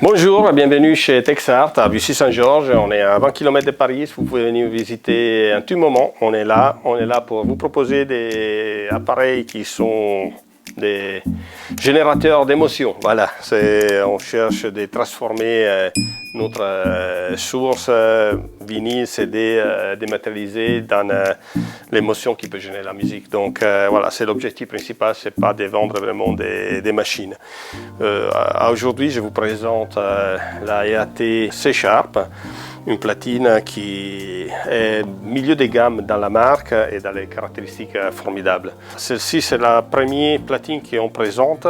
Bonjour, bienvenue chez Texart à Bussy-Saint-Georges. On est à 20 km de Paris. Vous pouvez venir visiter un petit moment. On est là pour vous proposer des appareils qui sont des générateurs d'émotions. Voilà, on cherche de transformer notre source vinyle, CD dématérialisée dans l'émotion qui peut générer la musique. Donc voilà, c'est l'objectif principal, c'est pas de vendre vraiment des machines. Aujourd'hui, je vous présente la EAT C#, une platine qui est milieu de gamme dans la marque et dans les caractéristiques formidables. Celle-ci, c'est la première platine qu'on présente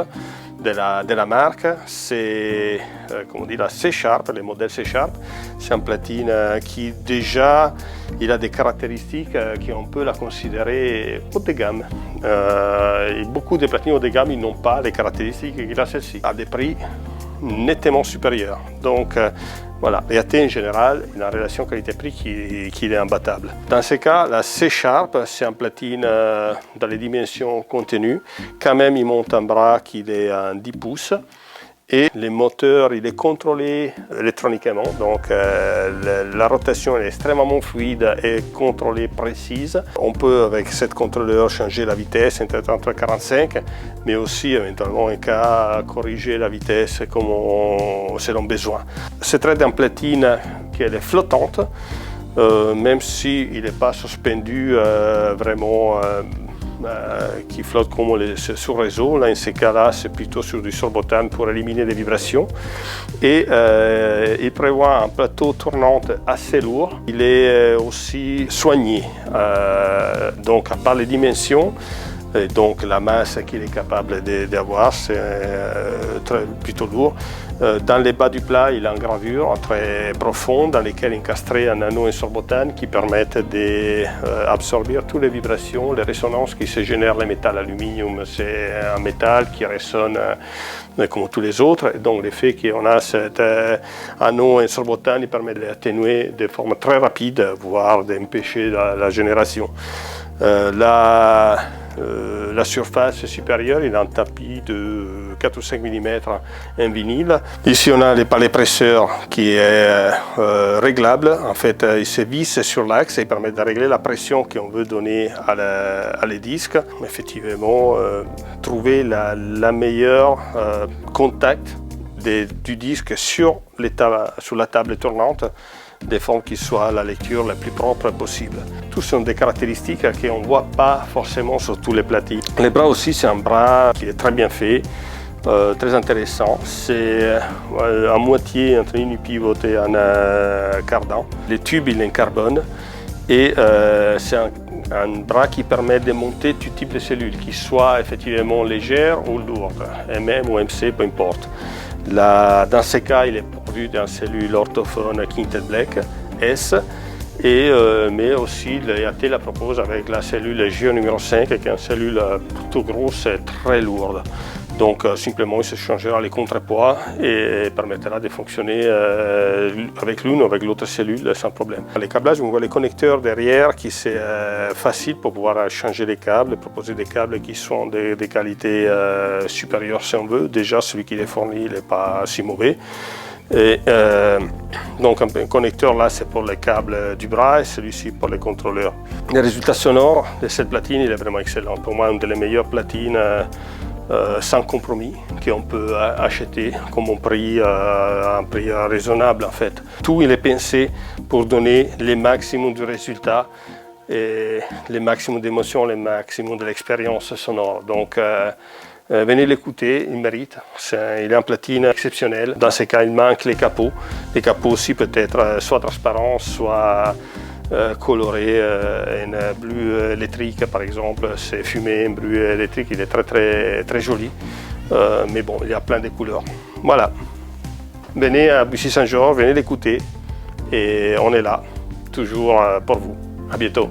de la marque. C'est la C#, le modèle C#. C'est une platine qui déjà il a des caractéristiques qu'on peut la considérer haut de gamme. Et beaucoup de platines haut de gamme n'ont pas les caractéristiques qu'il a celle-ci, à des prix nettement supérieurs. Donc voilà, l'EAT en général, il a une relation qualité-prix qui est imbattable. Dans ce cas, la C#, c'est une platine dans les dimensions contenues. Quand même, il monte un bras qui est à 10 pouces. Et le moteur, il est contrôlé électroniquement. Donc la rotation est extrêmement fluide et contrôlée précise. On peut, avec cette contrôleur, changer la vitesse entre 45, mais aussi éventuellement en cas corriger la vitesse selon besoin. C'est très d'une platine qui est flottante, même s'il n'est pas suspendu vraiment qui flotte comme sur réseau. Là, en ce cas-là, c'est plutôt sur du sorbotane pour éliminer les vibrations. Et il prévoit un plateau tournant assez lourd. Il est aussi soigné, donc à part les dimensions, et donc la masse qu'il est capable d'avoir, c'est plutôt lourd. Dans les bas du plat, il a une gravure très profonde dans laquelle est encastré un anneau en sorbotane qui permettent d'absorber toutes les vibrations, les résonances qui se génèrent. Le métal aluminium, c'est un métal qui résonne comme tous les autres. Et donc l'effet qu'on a cet anneau en sorbotane, il permet de l'atténuer de forme très rapide, voire d'empêcher la génération. La surface supérieure, il a un tapis de 4 ou 5 mm en vinyle. Ici, on a les palais presseurs qui est réglable. En fait, il se visse sur l'axe et permet de régler la pression qu'on veut donner à les disques. Effectivement, trouver la meilleure contact du disque sur la table tournante, de forme qui soit la lecture la plus propre possible. Tout sont des caractéristiques qu'on ne voit pas forcément sur tous les platines. Les bras aussi, c'est un bras qui est très bien fait, très intéressant. C'est à moitié entre une pivot et un cardan. Le tube, il est en carbone et c'est un bras qui permet de monter tout type de cellules, qui soient effectivement légères ou lourdes, MM ou MC, peu importe. Dans ce cas, il est pourvu d'une cellule orthophone Quintet Black S, mais aussi l'EAT la propose avec la cellule GE numéro 5, qui est une cellule plutôt grosse et très lourde. Donc simplement, il se changera les contrepoids et permettra de fonctionner avec l'une ou avec l'autre cellule sans problème. Les câblages, on voit les connecteurs derrière qui c'est facile pour pouvoir changer les câbles, proposer des câbles qui sont de qualité supérieure si on veut. Déjà, celui qui est fourni, il n'est pas si mauvais. Et, donc un connecteur là, c'est pour les câbles du bras et celui-ci pour les contrôleurs. Le résultat sonore de cette platine, il est vraiment excellent. Pour moi, une des meilleures platines sans compromis qu'on peut acheter comme un prix raisonnable en fait. Tout il est pensé pour donner le maximum du résultat et le maximum d'émotion, le maximum de l'expérience sonore. Donc venez l'écouter, il mérite. Il est en platine exceptionnelle. Dans ce cas, il manque les capots. Les capots aussi peut être soit transparents, soit coloré en bleu électrique par exemple. C'est fumé en bleu électrique, il est très joli. Mais bon, il y a plein de couleurs. Voilà. Venez à Bussy-Saint-Georges, venez l'écouter et on est là, toujours pour vous. À bientôt.